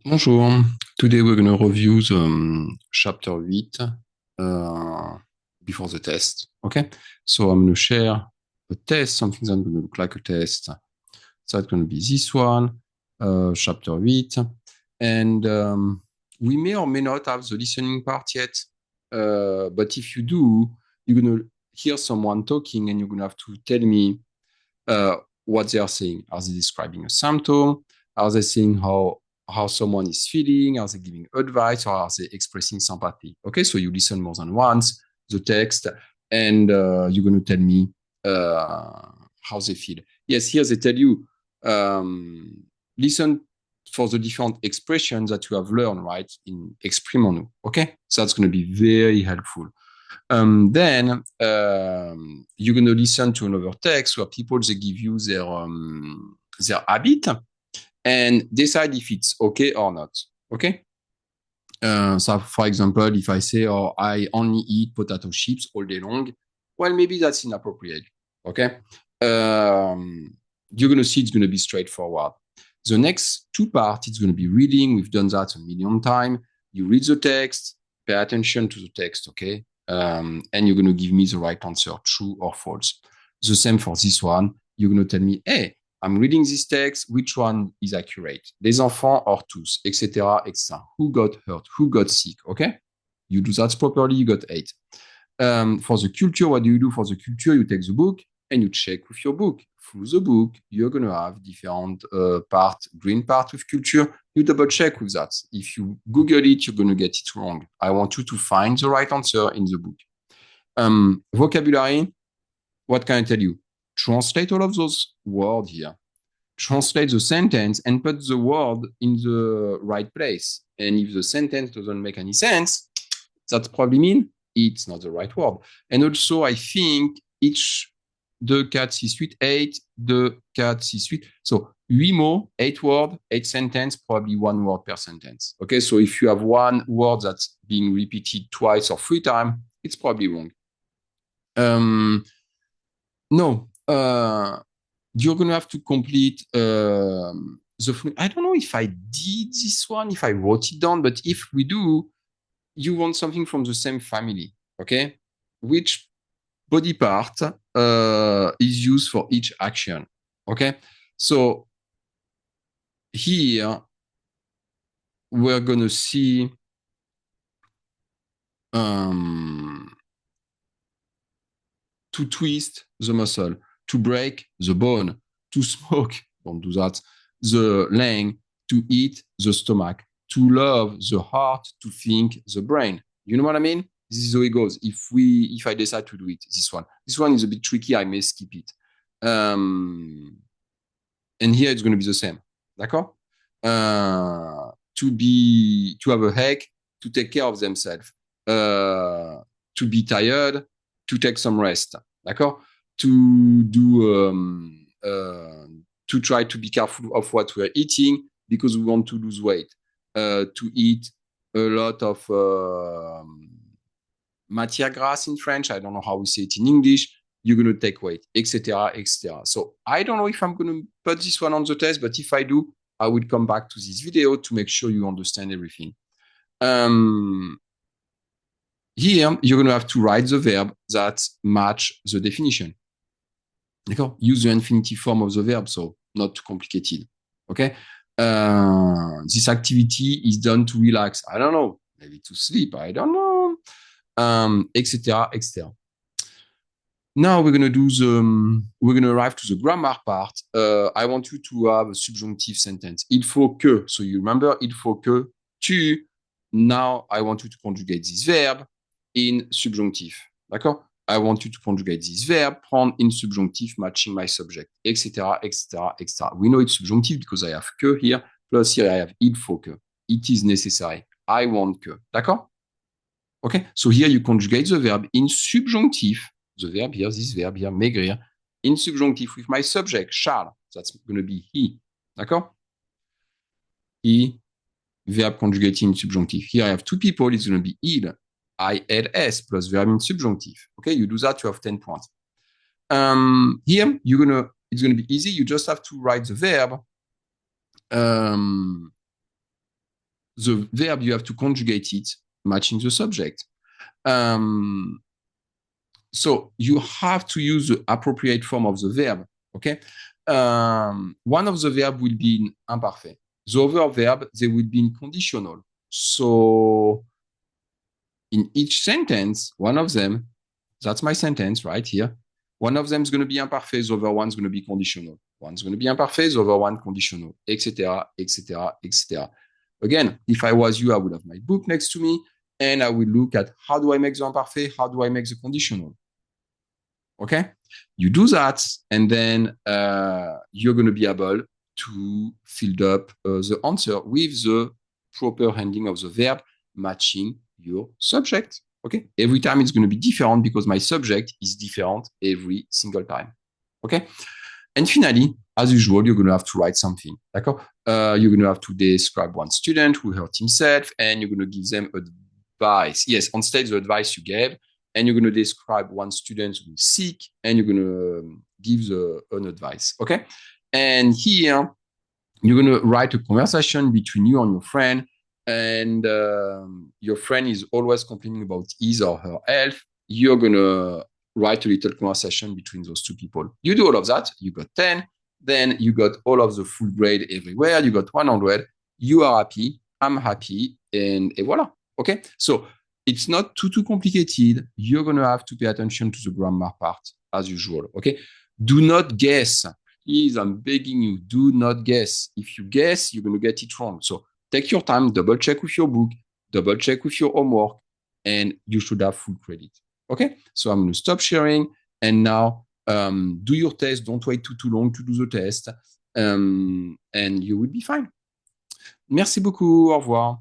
Bonjour. Today we're going to review the chapter 8 before the test. Okay. So I'm going to share a test, something that's going to look like a test. So it's going to be this one, chapter 8. And we may or may not have the listening part yet. But if you do, you're going to hear someone talking and you're going to have to tell me uh, what they are saying. Are they describing a symptom? Are they saying how someone is feeling? Are they giving advice or are they expressing sympathy? Okay, so you listen more than once, the text, and you're going to tell me how they feel. Yes, here they tell you listen for the different expressions that you have learned, right, in Exprimons-nous. Okay, so that's going to be very helpful. Then you're going to listen to another text where people they give you their habit and decide if it's okay or not. Okay. So, for example, if I say, "Oh, I only eat potato chips all day long," well, maybe that's inappropriate. Okay. You're going to see it's going to be straightforward. The next two parts, it's going to be reading. We've done that a million times. You read the text, pay attention to the text, okay? And you're going to give me the right answer, true or false. The same for this one. You're going to tell me, hey, I'm reading this text. Which one is accurate? Les enfants or tous, etc., etc. Who got hurt? Who got sick? Okay? You do that properly. You got 8. For the culture, what do you do for the culture? You take the book and you check with your book. Through the book, you're going to have different part, green part with culture. You double check with that. If you Google it, you're going to get it wrong. I want you to find the right answer in the book. Vocabulary, what can I tell you? Translate all of those words here. Translate the sentence and put the word in the right place. And if the sentence doesn't make any sense, that probably means it's not the right word. And also, I think each de 4, 6, 8, 8, de 4, 6, 8. So 8 mots, 8 words, 8 sentences, probably 1 word per sentence. Okay, so if you have one word that's being repeated twice or 3 times, it's probably wrong. No, you're going to have to complete the. I don't know if I did this one, if I wrote it down, but if we do, you want something from the same family, okay? Which body part is used for each action, okay? So here we're going to see to twist the muscle, to break the bone, to smoke, don't do that, the lung, to eat the stomach, to love the heart, to think the brain. You know what I mean? This is how it goes. If I decide to do it, this one is a bit tricky. I may skip it. And here it's going to be the same. D'accord? To have a heck, to take care of themselves, to be tired, to take some rest. D'accord? To do, to try to be careful of what we're eating because we want to lose weight. To eat a lot of matière grasse in French. I don't know how we say it in English. You're going to take weight, etc., etc. So I don't know if I'm going to put this one on the test, but if I do, I will come back to this video to make sure you understand everything. Here, you're going to have to write the verb that match the definition. D'accord? Use the infinitive form of the verb, so not too complicated. Okay? This activity is done to relax. I don't know. Maybe to sleep. I don't know. Etc., etc. Now we're going to arrive to the grammar part. I want you to have a subjunctive sentence. Il faut que. So you remember, il faut que tu. Now I want you to conjugate this verb in subjunctive. D'accord? I want you to conjugate this verb, prendre in subjunctive, matching my subject, etc., etc., etc. We know it's subjunctive because I have que here, plus here I have il faut que. It is necessary. I want que. D'accord? Okay? So here you conjugate the verb in subjunctive. The verb here, this verb here, maigrir, in subjunctive with my subject, Charles. That's going to be he. D'accord? He, verb conjugated in subjunctive. Here I have two people. It's going to be il, ILS, plus verb in subjunctive. Okay, you do that, you have 10 points. Here, it's going to be easy. You just have to write the verb the verb, you have to conjugate it, matching the subject. So you have to use the appropriate form of the verb, okay? One of the verb will be in imparfait. The other verb, they will be in conditional. So in each sentence, one of them, that's my sentence right here. One of them is going to be imparfait, the other one's going to be conditional. One's going to be imparfait, the other one conditional, etc., etc., etc. Again, if I was you, I would have my book next to me, and I would look at how do I make the imparfait, how do I make the conditional. Okay? You do that, and then you're going to be able to fill up the answer with the proper handling of the verb matching your subject. Okay? Every time it's going to be different because my subject is different every single time. Okay? And finally, as usual, you're going to have to write something. D'accord? You're going to have to describe one student who hurt himself, and you're going to give them advice. Yes, on stage, the advice you gave, and you're going to describe one student who is sick, and you're going to give an advice. Okay? And here, you're going to write a conversation between you and your friend, and your friend is always complaining about his or her health. You're going to write a little conversation between those two people. You do all of that, you got 10, then you got all of the full grade everywhere, you got 100, you are happy, I'm happy, and voila. Okay? So it's not too complicated. You're going to have to pay attention to the grammar part as usual. Okay? Do not guess. Please, I'm begging you, do not guess. If you guess, you're going to get it wrong. So take your time, double check with your book, double check with your homework, and you should have full credit. Okay? So I'm going to stop sharing. And now do your test. Don't wait too long to do the test. And you will be fine. Merci beaucoup. Au revoir.